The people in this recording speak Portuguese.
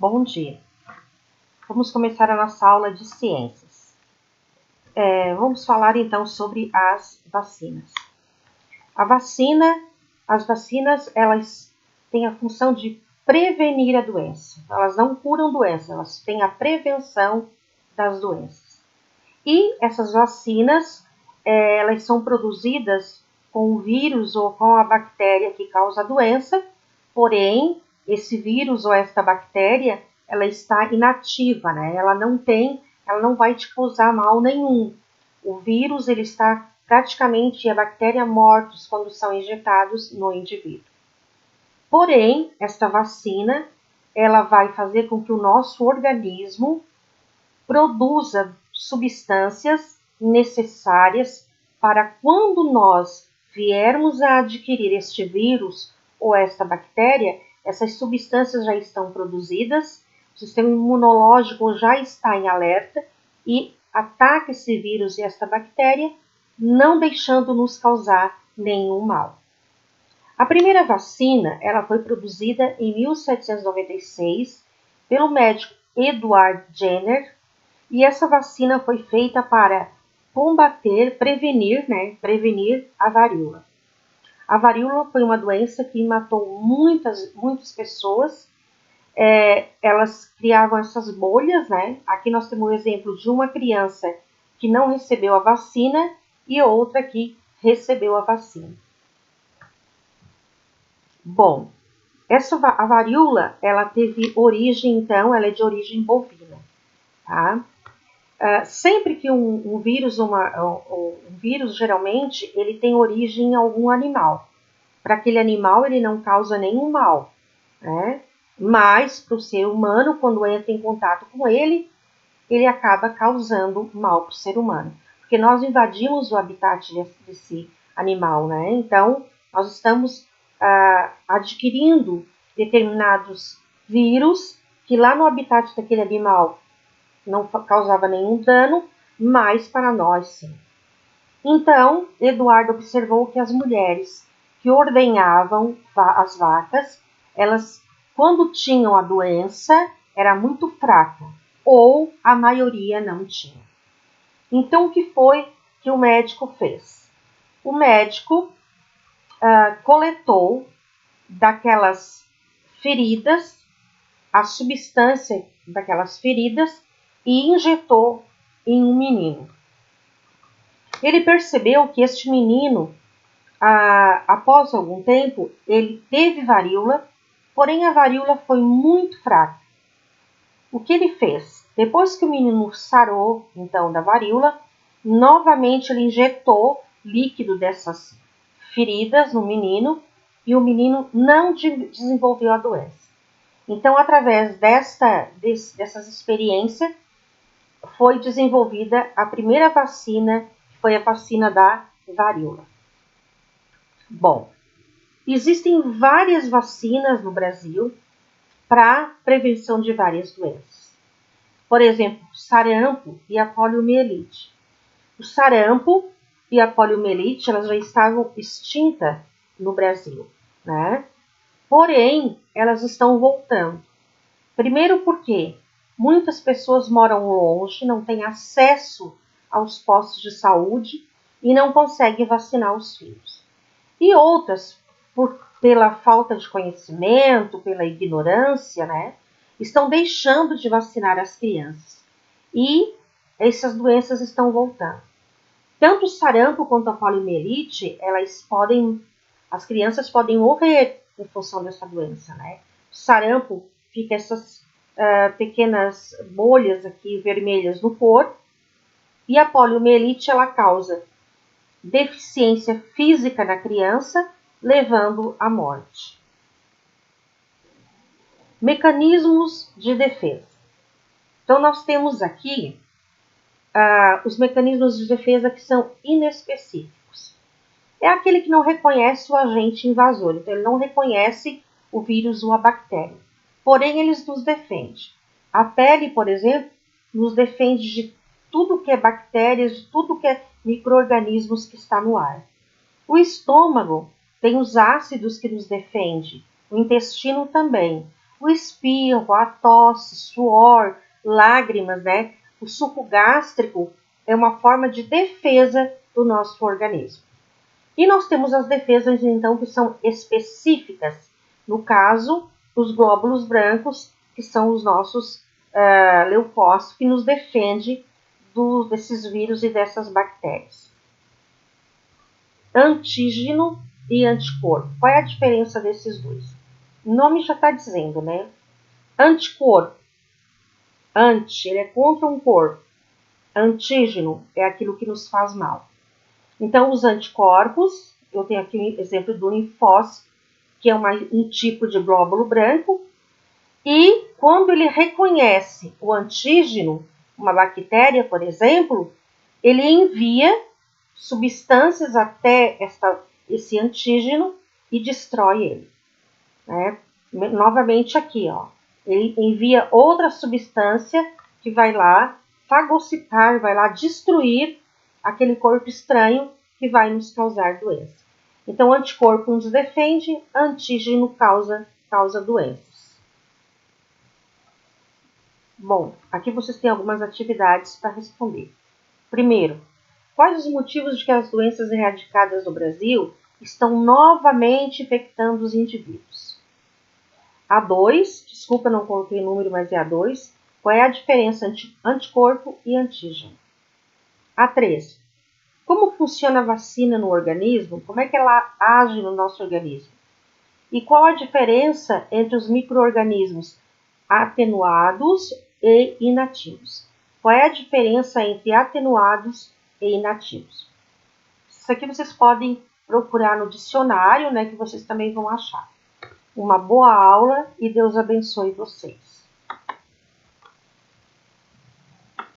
Bom dia. Vamos começar a nossa aula de ciências. Vamos falar então sobre as vacinas. As vacinas, elas têm a função de prevenir a doença. Elas não curam doença, elas têm a prevenção das doenças. E essas vacinas, elas são produzidas com o vírus ou com a bactéria que causa a doença, porém, esse vírus ou esta bactéria, ela está inativa, né? Ela não vai te causar mal nenhum. O vírus, ele está praticamente, a bactéria mortos quando são injetados no indivíduo. Porém, esta vacina, ela vai fazer com que o nosso organismo produza substâncias necessárias para quando nós viermos a adquirir este vírus ou esta bactéria, essas substâncias já estão produzidas, o sistema imunológico já está em alerta e ataca esse vírus e esta bactéria, não deixando nos causar nenhum mal. A primeira vacina, ela foi produzida em 1796 pelo médico Edward Jenner, e essa vacina foi feita para prevenir a varíola. A varíola foi uma doença que matou muitas pessoas. Elas criavam essas bolhas, né? Aqui nós temos um exemplo de uma criança que não recebeu a vacina e outra que recebeu a vacina. Bom, a varíola, ela teve origem, então, ela é de origem bovina, tá? Sempre que um vírus, geralmente, ele tem origem em algum animal. Para aquele animal, ele não causa nenhum mal, né? Mas, para o ser humano, quando entra em contato com ele acaba causando mal para o ser humano. Porque nós invadimos o habitat desse animal, né? Então, nós estamos adquirindo determinados vírus que lá no habitat daquele animal não causava nenhum dano, mas para nós sim. Então, Eduardo observou que as mulheres que ordenhavam as vacas, elas, quando tinham a doença, era muito fraca, ou a maioria não tinha. Então, o que foi que o médico fez? O médico coletou daquelas feridas a substância daquelas feridas e injetou em um menino. Ele percebeu que este menino, após algum tempo, ele teve varíola, porém a varíola foi muito fraca. O que ele fez? Depois que o menino sarou, então, da varíola, novamente ele injetou líquido dessas feridas no menino e o menino não desenvolveu a doença. Então, através dessas experiências, foi desenvolvida a primeira vacina, que foi a vacina da varíola. Bom, existem várias vacinas no Brasil para prevenção de várias doenças. Por exemplo, sarampo e a poliomielite. O sarampo e a poliomielite, elas já estavam extintas no Brasil, né? Porém, elas estão voltando. Primeiro porque muitas pessoas moram longe, não têm acesso aos postos de saúde e não conseguem vacinar os filhos. E outras, pela falta de conhecimento, pela ignorância, né, estão deixando de vacinar as crianças. E essas doenças estão voltando. Tanto o sarampo quanto a poliomielite, as crianças podem morrer em função dessa doença, né? O sarampo fica essas pequenas bolhas aqui vermelhas no corpo, e a poliomielite, ela causa deficiência física na criança, levando à morte. Mecanismos de defesa. Então, nós temos aqui os mecanismos de defesa que são inespecíficos. É aquele que não reconhece o agente invasor, então ele não reconhece o vírus ou a bactéria. Porém, eles nos defendem. A pele, por exemplo, nos defende de tudo que é bactérias, de tudo que é micro-organismos que está no ar. O estômago tem os ácidos que nos defendem, o intestino também. o espirro, a tosse, suor, lágrimas, né? O suco gástrico é uma forma de defesa do nosso organismo. E nós temos as defesas, então, que são específicas. No caso, os glóbulos brancos, que são os nossos leucócitos, que nos defende desses vírus e dessas bactérias. Antígeno e anticorpo. Qual é a diferença desses dois? O nome já está dizendo, né? Anticorpo. Anti, ele é contra um corpo. Antígeno é aquilo que nos faz mal. Então, os anticorpos, eu tenho aqui um exemplo do linfócito, que é um tipo de glóbulo branco, e quando ele reconhece o antígeno, uma bactéria, por exemplo, ele envia substâncias até esse antígeno e destrói ele. Né? Novamente aqui, ó, ele envia outra substância que vai lá fagocitar, vai lá destruir aquele corpo estranho que vai nos causar doença. Então, o anticorpo nos defende, antígeno causa doenças. Bom, aqui vocês têm algumas atividades para responder. Primeiro, quais os motivos de que as doenças erradicadas no Brasil estão novamente infectando os indivíduos? A2, desculpa, não coloquei o número, mas é A2. Qual é a diferença entre anticorpo e antígeno? A3, como funciona a vacina no organismo? Como é que ela age no nosso organismo? E qual a diferença entre os micro-organismos atenuados e inativos? Qual é a diferença entre atenuados e inativos? Isso aqui vocês podem procurar no dicionário, né, que vocês também vão achar. Uma boa aula e Deus abençoe vocês.